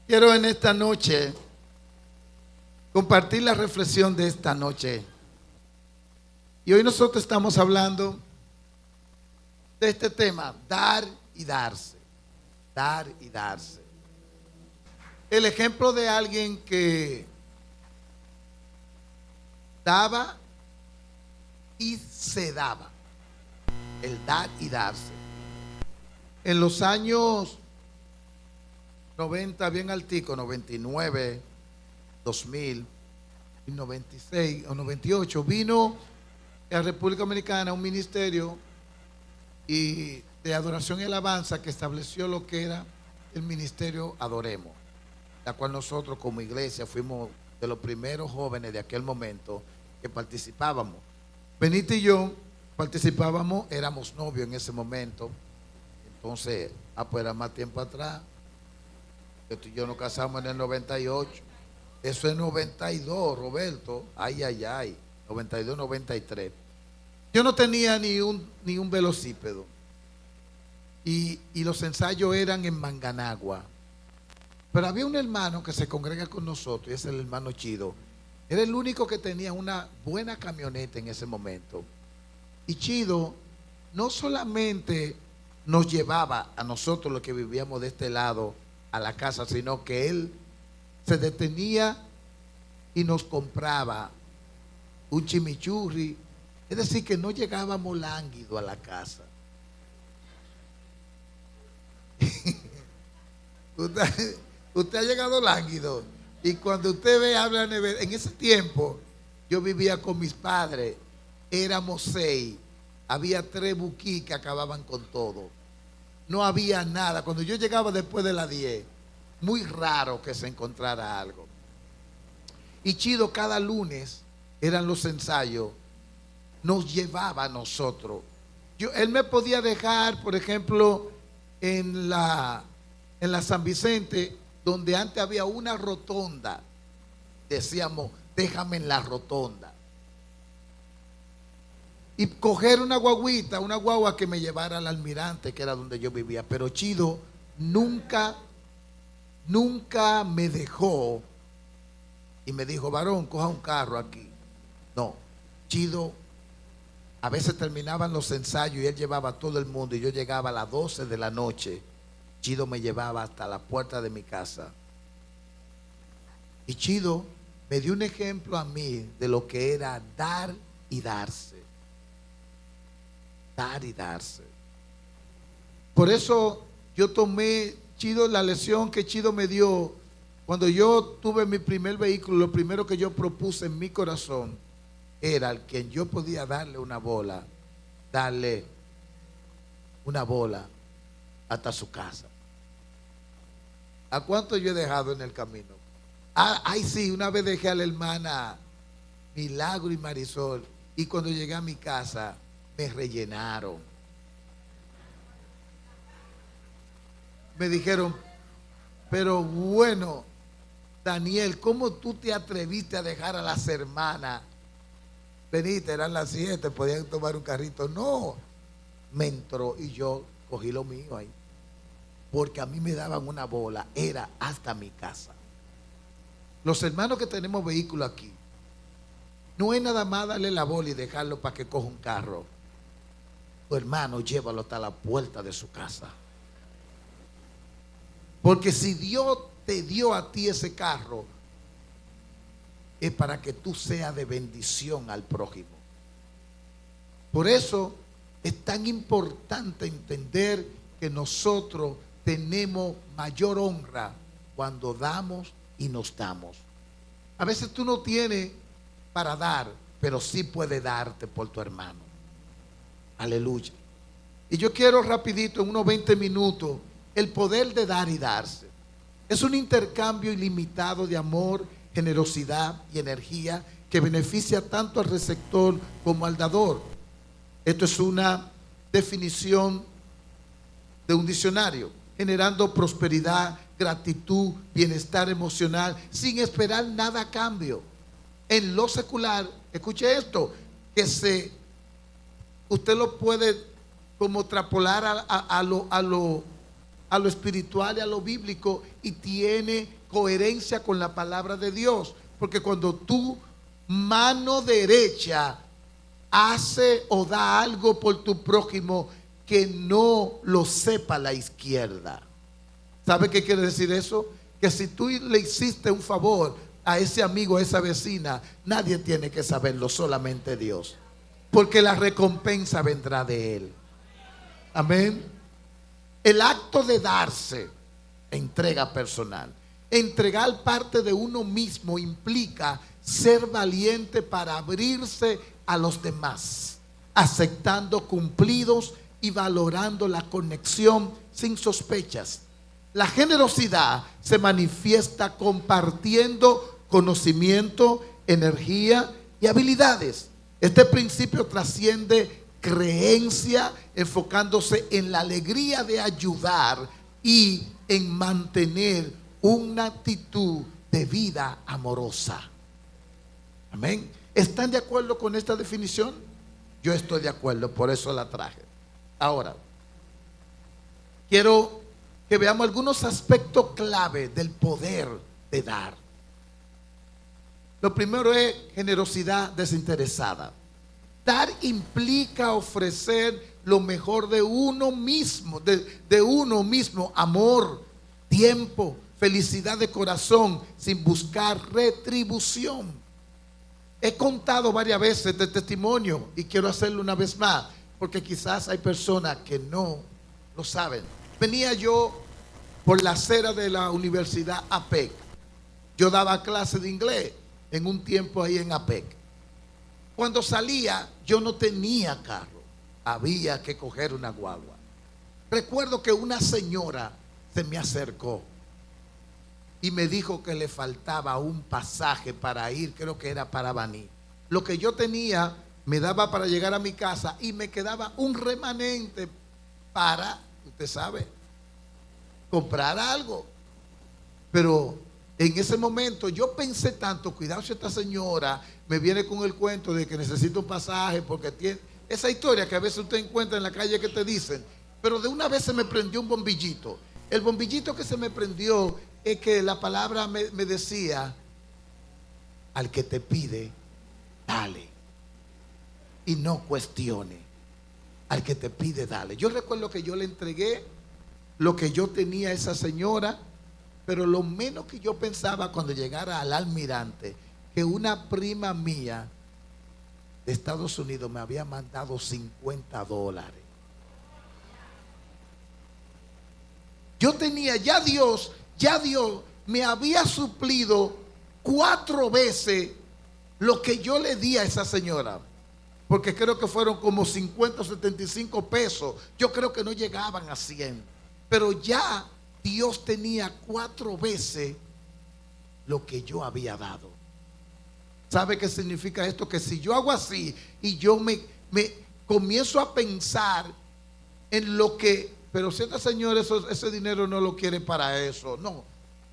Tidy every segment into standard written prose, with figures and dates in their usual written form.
Quiero en esta noche compartir la reflexión de esta noche. Y hoy nosotros estamos hablando de este tema, dar y darse. Dar y darse. El ejemplo de alguien que daba y se daba. El dar y darse. En los años 90, bien altico, 99, 2000, 96 o 98, vino a la República Dominicana un ministerio y de adoración y alabanza que estableció lo que era el ministerio Adoremos, la cual nosotros como iglesia fuimos de los primeros jóvenes de aquel momento que participábamos. Benito y yo participábamos, éramos novios en ese momento. Entonces, pues era más tiempo atrás. Tú y yo nos casamos en el 98. Eso es 92, Roberto. Ay, ay, ay. 92, 93. Yo no tenía ni un velocípedo. Y los ensayos eran en Manganagua. Pero había un hermano que se congrega con nosotros, y es el hermano Chido. Era el único que tenía una buena camioneta en ese momento. Y Chido no solamente nos llevaba a nosotros los que vivíamos de este lado a la casa, sino que él se detenía y nos compraba un chimichurri. Es decir, que no llegábamos lánguidos a la casa. Usted ha llegado lánguido. Y cuando usted ve, habla en ese tiempo, yo vivía con mis padres, éramos 6, había 3 buquí que acababan con todo. No había nada. Cuando yo llegaba después de las 10, muy raro que se encontrara algo. Y Chido, cada lunes eran los ensayos, nos llevaba a nosotros. Él me podía dejar, por ejemplo, en la San Vicente, donde antes había una rotonda. Decíamos, déjame en la rotonda. Y coger una guaguita, una guagua que me llevara al Almirante, que era donde yo vivía. Pero Chido nunca me dejó y me dijo, varón, coja un carro aquí. No, Chido, a veces terminaban los ensayos y él llevaba a todo el mundo y yo llegaba a las 12 de la noche. Chido me llevaba hasta la puerta de mi casa. Y Chido me dio un ejemplo a mí de lo que era dar y darse. Dar y darse. Por eso yo tomé, Chido, la lección que Chido me dio cuando yo tuve mi primer vehículo. Lo primero que yo propuse en mi corazón era al quien yo podía darle una bola hasta su casa. ¿A cuánto yo he dejado en el camino? Ay, sí, una vez dejé a la hermana Milagro y Marisol, y cuando llegué a mi casa me rellenaron. Me dijeron, pero bueno, Daniel, ¿cómo tú te atreviste a dejar a las hermanas? Venite, eran las 7, podían tomar un carrito. No, me entró y yo cogí lo mío ahí. Porque a mí me daban una bola, era hasta mi casa. Los hermanos que tenemos vehículo aquí, no es nada más darle la bola y dejarlo para que coja un carro. Tu hermano, llévalo hasta la puerta de su casa. Porque si Dios te dio a ti ese carro, es para que tú seas de bendición al prójimo. Por eso es tan importante entender que nosotros tenemos mayor honra cuando damos y nos damos. A veces tú no tienes para dar, pero sí puedes darte por tu hermano. Aleluya. Y yo quiero rapidito, en unos 20 minutos, el poder de dar y darse. Es un intercambio ilimitado de amor, generosidad y energía que beneficia tanto al receptor como al dador. Esto es una definición de un diccionario, generando prosperidad, gratitud, bienestar emocional, sin esperar nada a cambio. En lo secular, escuche esto, usted lo puede como extrapolar a lo a lo espiritual y a lo bíblico y tiene coherencia con la palabra de Dios. Porque cuando tu mano derecha hace o da algo por tu prójimo, que no lo sepa la izquierda. ¿Sabe qué quiere decir eso? Que si tú le hiciste un favor a ese amigo, a esa vecina, nadie tiene que saberlo, solamente Dios. Porque la recompensa vendrá de Él. Amén. El acto de darse, entrega personal. Entregar parte de uno mismo implica ser valiente para abrirse a los demás, aceptando cumplidos y valorando la conexión sin sospechas. La generosidad se manifiesta compartiendo conocimiento, energía y habilidades. Este principio trasciende creencia, enfocándose en la alegría de ayudar y en mantener una actitud de vida amorosa. Amén. ¿Están de acuerdo con esta definición? Yo estoy de acuerdo, por eso la traje. Ahora, quiero que veamos algunos aspectos clave del poder de dar. Lo primero es generosidad desinteresada. Dar implica ofrecer lo mejor de uno mismo, de uno mismo, amor, tiempo, felicidad de corazón, sin buscar retribución. He contado varias veces este testimonio y quiero hacerlo una vez más, porque quizás hay personas que no lo saben. Venía yo por la acera de la Universidad APEC. Yo daba clases de inglés en un tiempo ahí en APEC. Cuando salía, yo no tenía carro, había que coger una guagua. Recuerdo que una señora se me acercó y me dijo que le faltaba un pasaje para ir, creo que era para Baní. Lo que yo tenía me daba para llegar a mi casa y me quedaba un remanente para, usted sabe, comprar algo. Pero en ese momento yo pensé tanto, cuidado si esta señora me viene con el cuento de que necesito un pasaje porque tiene esa historia que a veces usted encuentra en la calle que te dicen. Pero de una vez se me prendió un bombillito. El bombillito que se me prendió es que la palabra me decía: al que te pide, dale y no cuestione. Al que te pide, dale. Yo recuerdo que yo le entregué lo que yo tenía a esa señora, pero lo menos que yo pensaba cuando llegara al Almirante, que una prima mía de Estados Unidos me había mandado $50. Yo tenía, ya Dios me había suplido 4 veces lo que yo le di a esa señora. Porque creo que fueron como 50 o 75 pesos. Yo creo que no llegaban a 100. Pero ya Dios tenía 4 veces lo que yo había dado. ¿Sabe qué significa esto? Que si yo hago así y yo me comienzo a pensar en lo que, pero si esta señora ese dinero no lo quiere para eso, no,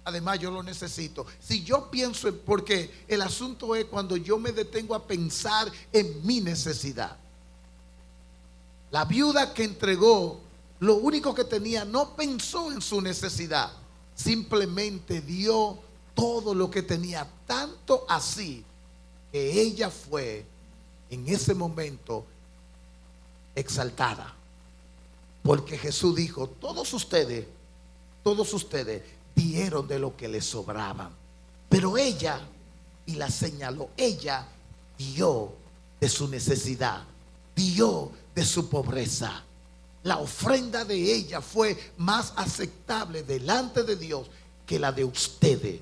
además yo lo necesito. Si yo pienso, porque el asunto es cuando yo me detengo a pensar en mi necesidad. La viuda que entregó lo único que tenía no pensó en su necesidad, simplemente dio todo lo que tenía, tanto así que ella fue en ese momento exaltada, porque Jesús dijo: todos ustedes dieron de lo que les sobraban, pero ella, y la señaló, ella dio de su necesidad, dio de su pobreza. La ofrenda de ella fue más aceptable delante de Dios que la de ustedes,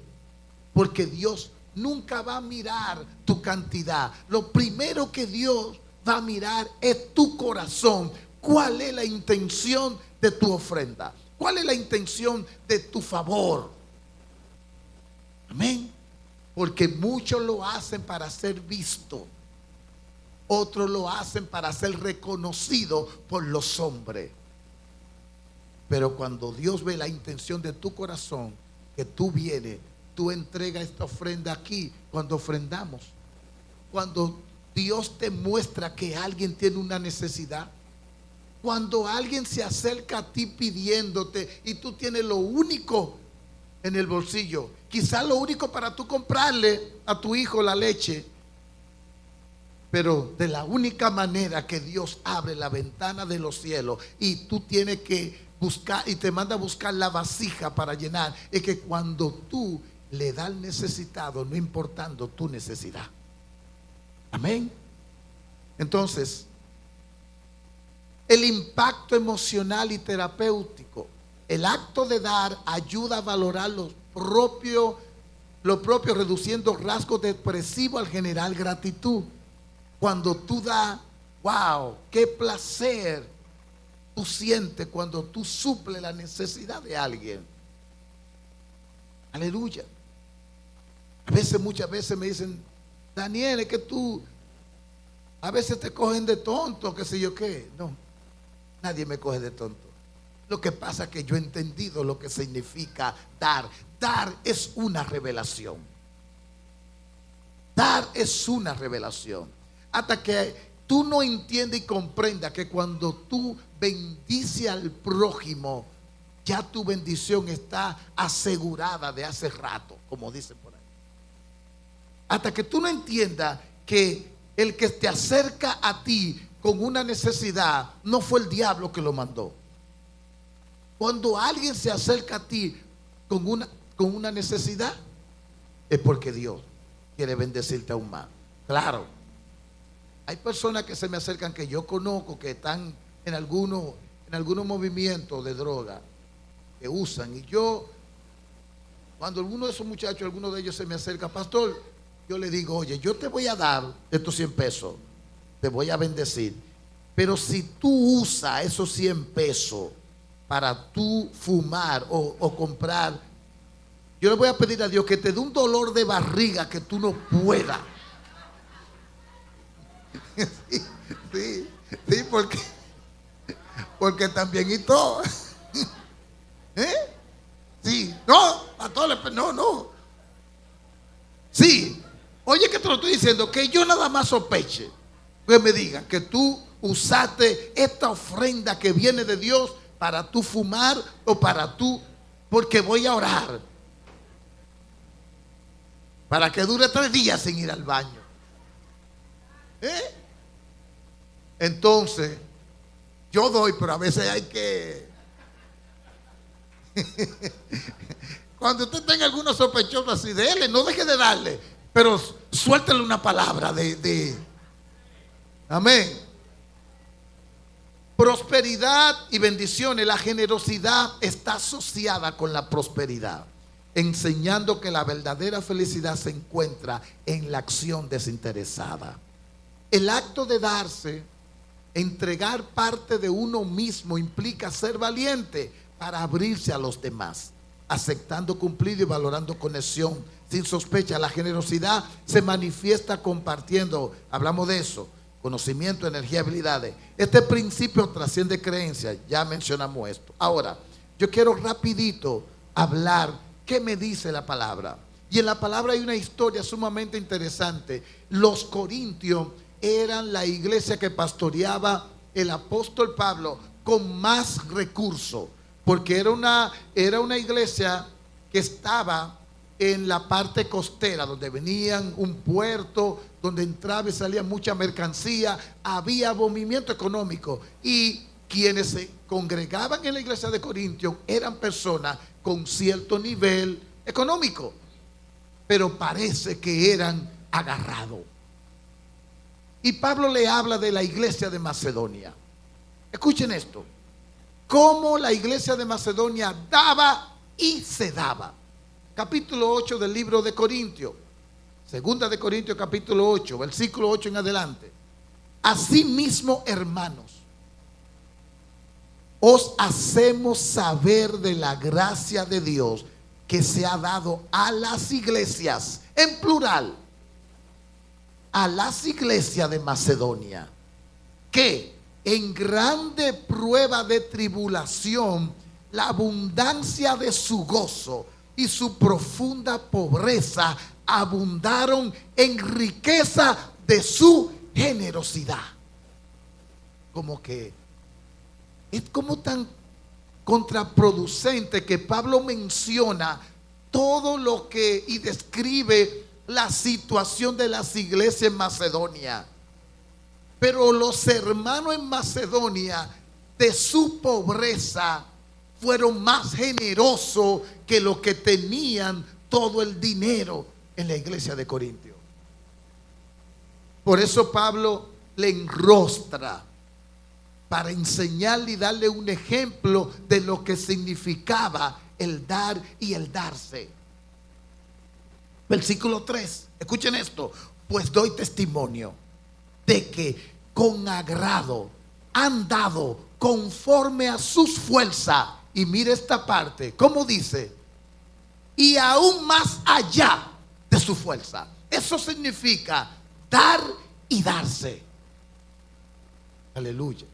porque Dios nunca va a mirar tu cantidad. Lo primero que Dios va a mirar es tu corazón. ¿Cuál es la intención de tu ofrenda? ¿Cuál es la intención de tu favor? Amén. Porque muchos lo hacen para ser visto, otros lo hacen para ser reconocido por los hombres. Pero cuando Dios ve la intención de tu corazón, que tú vienes, tú entregas esta ofrenda aquí. Cuando ofrendamos, cuando Dios te muestra que alguien tiene una necesidad, Cuando alguien se acerca a ti pidiéndote y tú tienes lo único en el bolsillo, quizás lo único para tú comprarle a tu hijo la leche, pero de la única manera que Dios abre la ventana de los cielos y tú tienes que buscar y te manda a buscar la vasija para llenar, es que cuando tú le das al necesitado, no importando tu necesidad. Amén. Entonces, el impacto emocional y terapéutico, el acto de dar ayuda a valorar lo propio, reduciendo rasgos depresivos al generar gratitud. Cuando tú das, wow, qué placer tú sientes cuando tú suples la necesidad de alguien. Aleluya. Muchas veces me dicen, Daniel, es que tú a veces te cogen de tonto, qué sé yo qué. No, nadie me coge de tonto. Lo que pasa es que yo he entendido lo que significa dar. Dar es una revelación. Dar es una revelación. Hasta que tú no entiendas y comprendas que cuando tú bendices al prójimo, ya tu bendición está asegurada de hace rato, como dicen por ahí. Hasta que tú no entiendas que el que te acerca a ti con una necesidad no fue el diablo que lo mandó. Cuando alguien se acerca a ti con una necesidad, es porque Dios quiere bendecirte aún más. Claro, hay personas que se me acercan que yo conozco que están en algunos movimientos de droga que usan, y yo, cuando alguno de esos muchachos, alguno de ellos se me acerca, pastor, yo le digo, oye, yo te voy a dar estos 100 pesos, te voy a bendecir, pero si tú usas esos 100 pesos para tú fumar o comprar, yo le voy a pedir a Dios que te dé un dolor de barriga que tú no puedas. Sí, porque también y todo. Sí, no, pastor, no. Sí, oye, que te lo estoy diciendo, que yo nada más sospeche, que me digan que tú usaste esta ofrenda que viene de Dios para tú fumar o para tú, porque voy a orar para que dure 3 días sin ir al baño. Entonces, yo doy, pero a veces hay que cuando usted tenga algunos sospechosos así, déle, no deje de darle, pero suéltele una palabra de amén. Prosperidad y bendiciones. La generosidad está asociada con la prosperidad, enseñando que la verdadera felicidad se encuentra en la acción desinteresada. El acto de darse, entregar parte de uno mismo, implica ser valiente para abrirse a los demás, aceptando cumplido y valorando conexión sin sospecha. La generosidad se manifiesta compartiendo, hablamos de eso, conocimiento, energía, habilidades. Este principio trasciende creencias, ya mencionamos esto. Ahora, yo quiero rapidito hablar qué me dice la palabra. Y en la palabra hay una historia sumamente interesante. Los corintios eran la iglesia que pastoreaba el apóstol Pablo con más recursos, porque era una iglesia que estaba en la parte costera, donde venían un puerto, donde entraba y salía mucha mercancía, había movimiento económico, y quienes se congregaban en la iglesia de Corintios eran personas con cierto nivel económico, pero parece que eran agarrados. Y Pablo le habla de la iglesia de Macedonia. Escuchen esto: cómo la iglesia de Macedonia daba y se daba. Capítulo 8 del libro de Corintios, segunda de Corintios capítulo 8, versículo 8 en adelante. Asimismo, hermanos, os hacemos saber de la gracia de Dios que se ha dado a las iglesias, en plural, a las iglesias de Macedonia, que en grande prueba de tribulación, la abundancia de su gozo y su profunda pobreza abundaron en riqueza de su generosidad. Como que Es como tan contraproducente que Pablo menciona todo lo que y describe la situación de las iglesias en Macedonia. Pero los hermanos en Macedonia, de su pobreza, fueron más generosos que los que tenían todo el dinero en la iglesia de Corintio. Por eso Pablo le enrostra para enseñarle y darle un ejemplo de lo que significaba el dar y el darse. Versículo 3, escuchen esto: pues doy testimonio de que con agrado han dado conforme a sus fuerzas. Y mire esta parte, ¿cómo dice? Y aún más allá de su fuerza. Eso significa dar y darse. Aleluya.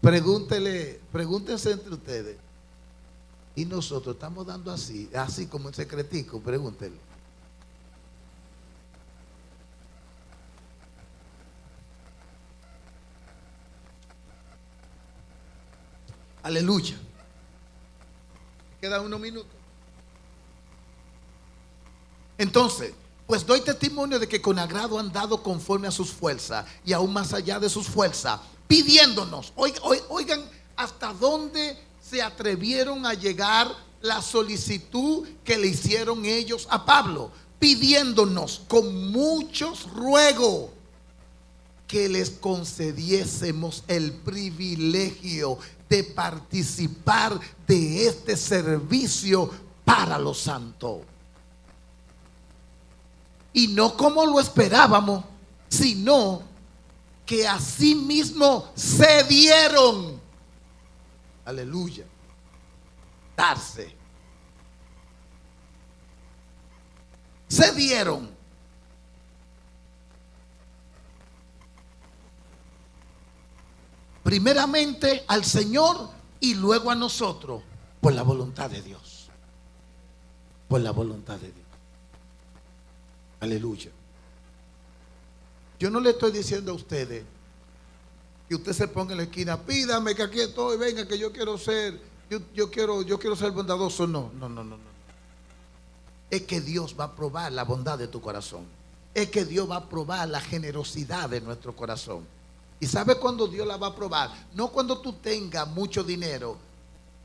Pregúntense entre ustedes. Y nosotros estamos dando así como en secretico, pregúntenle. Aleluya. Queda unos minutos. Entonces, pues doy testimonio de que con agrado han dado conforme a sus fuerzas y aún más allá de sus fuerzas, pidiéndonos. Oigan hasta dónde se atrevieron a llegar la solicitud que le hicieron ellos a Pablo, pidiéndonos con muchos ruegos que les concediésemos el privilegio de participar de este servicio para los santos. Y no como lo esperábamos, sino que así mismo se dieron. Aleluya. Darse. Se dieron. Primeramente al Señor y luego a nosotros, por la voluntad de Dios. Por la voluntad de Dios. Aleluya. Yo no le estoy diciendo a ustedes que usted se ponga en la esquina, pídame que aquí estoy, venga que yo quiero ser, yo quiero ser bondadoso. No. Es que Dios va a probar la bondad de tu corazón. Es que Dios va a probar la generosidad de nuestro corazón. ¿Y sabe cuándo Dios la va a probar? No cuando tú tengas mucho dinero.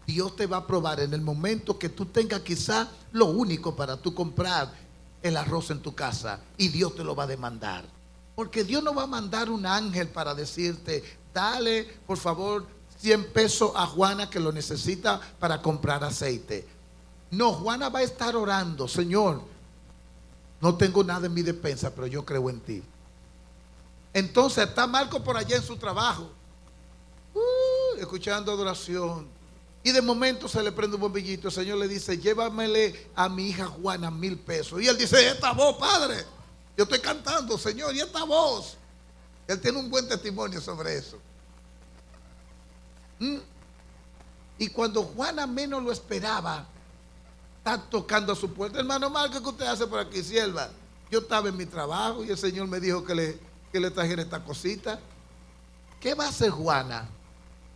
Dios te va a probar en el momento que tú tengas quizá lo único para tú comprar el arroz en tu casa, y Dios te lo va a demandar. Porque Dios no va a mandar un ángel para decirte, dale por favor 100 pesos a Juana que lo necesita para comprar aceite. No, Juana va a estar orando, Señor, no tengo nada en mi despensa, pero yo creo en ti. Entonces está Marco por allá en su trabajo, escuchando adoración, y de momento se le prende un bombillito. El Señor le dice, llévamele a mi hija Juana 1000 pesos. Y él dice, esta voz, Padre, yo estoy cantando, Señor, y esta voz. Él tiene un buen testimonio sobre eso. Y cuando Juana menos lo esperaba, está tocando a su puerta. Hermano Marco, ¿qué usted hace por aquí, sierva? Yo estaba en mi trabajo y el Señor me dijo que le trajera esta cosita. ¿Qué va a hacer Juana?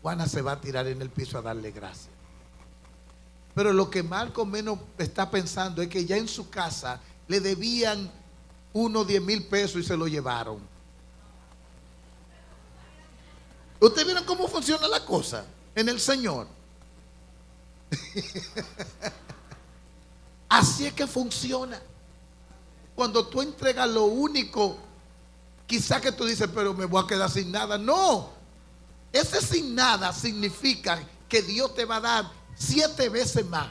Juana se va a tirar en el piso a darle gracias. Pero lo que Marco menos está pensando es que ya en su casa le debían unos 10,000 pesos y se lo llevaron. ¿Ustedes vieron cómo funciona la cosa en el Señor? Así es que funciona. Cuando tú entregas lo único, quizá que tú dices, pero me voy a quedar sin nada. No. Ese sin nada significa que Dios te va a dar 7 veces más.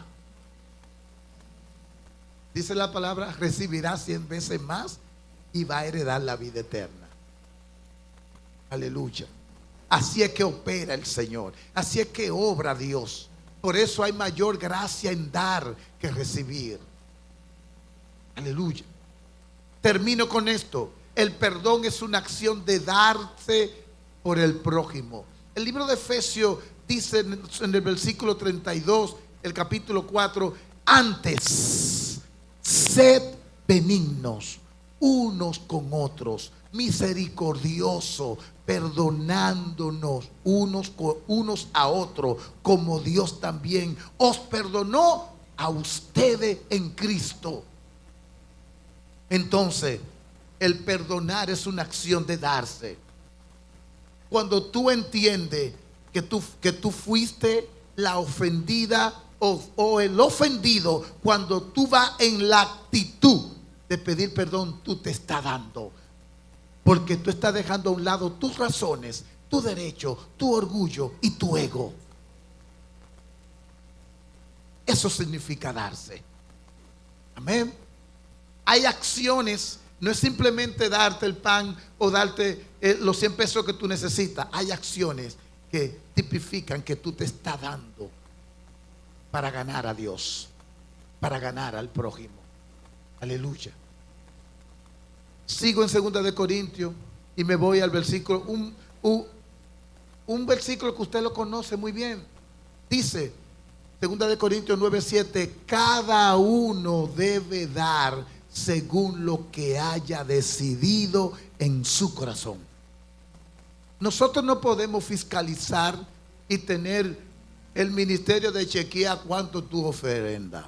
Dice la palabra, recibirá 100 veces más y va a heredar la vida eterna. Aleluya. Así es que opera el Señor. Así es que obra Dios. Por eso hay mayor gracia en dar que recibir. Aleluya. Termino con esto. El perdón es una acción de darse por el prójimo. El libro de Efesios dice en el versículo 32, el capítulo 4, antes, sed benignos unos con otros, misericordioso, perdonándonos unos a otros, como Dios también os perdonó a ustedes en Cristo. Entonces, el perdonar es una acción de darse. Cuando tú entiendes que tú fuiste la ofendida o el ofendido, cuando tú vas en la actitud de pedir perdón, tú te estás dando. Porque tú estás dejando a un lado tus razones, tu derecho, tu orgullo y tu ego. Eso significa darse. Amén. Hay acciones, no es simplemente darte el pan o darte los 100 pesos que tú necesitas. Hay acciones que tipifican que tú te estás dando para ganar a Dios, para ganar al prójimo. Aleluya. Sigo en 2 de Corintios y me voy al versículo, un versículo que usted lo conoce muy bien. Dice, 2 de Corintios 9:7, cada uno debe dar según lo que haya decidido en su corazón. Nosotros no podemos fiscalizar y tener el ministerio de chequear cuánto tú ofrendas.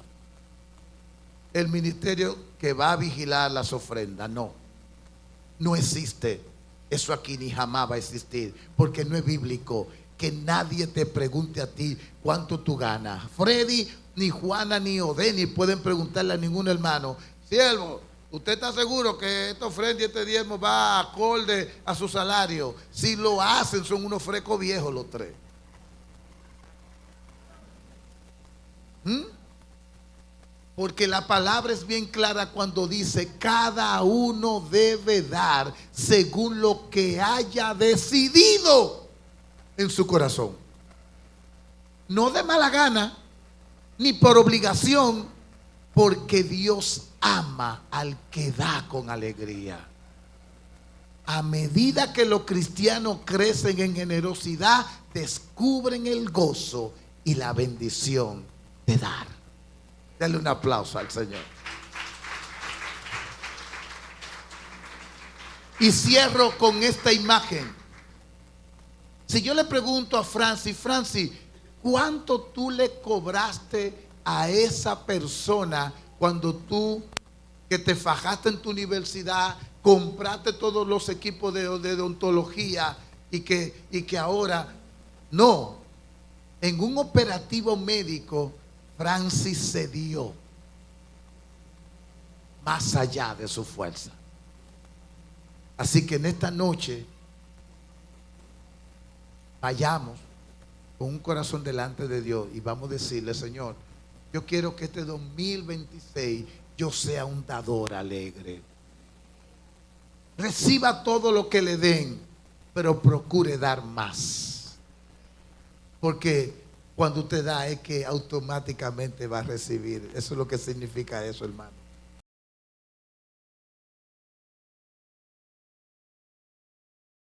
El ministerio que va a vigilar las ofrendas, no existe. Eso aquí ni jamás va a existir, porque no es bíblico que nadie te pregunte a ti cuánto tú ganas. Freddy, ni Juana, ni Odeni pueden preguntarle a ningún hermano: siervo, ¿usted está seguro que esta ofrenda y este diezmo va acorde a su salario? Si lo hacen, son unos frescos viejos los tres. Porque la palabra es bien clara cuando dice: cada uno debe dar según lo que haya decidido en su corazón. No de mala gana, ni por obligación, porque Dios ama al que da con alegría. A medida que los cristianos crecen en generosidad, descubren el gozo y la bendición de dar. Dale un aplauso al Señor. Y cierro con esta imagen. Si yo le pregunto a Francis, ¿cuánto tú le cobraste a esa persona cuando tú, que te fajaste en tu universidad, compraste todos los equipos de odontología y que ahora no? En un operativo médico, Francis se dio más allá de su fuerza. Así que en esta noche vayamos con un corazón delante de Dios y vamos a decirle: Señor, yo quiero que este 2026 yo sea un dador alegre. Reciba todo lo que le den, pero procure dar más. Porque cuando usted da es que automáticamente va a recibir. Eso es lo que significa eso, hermano.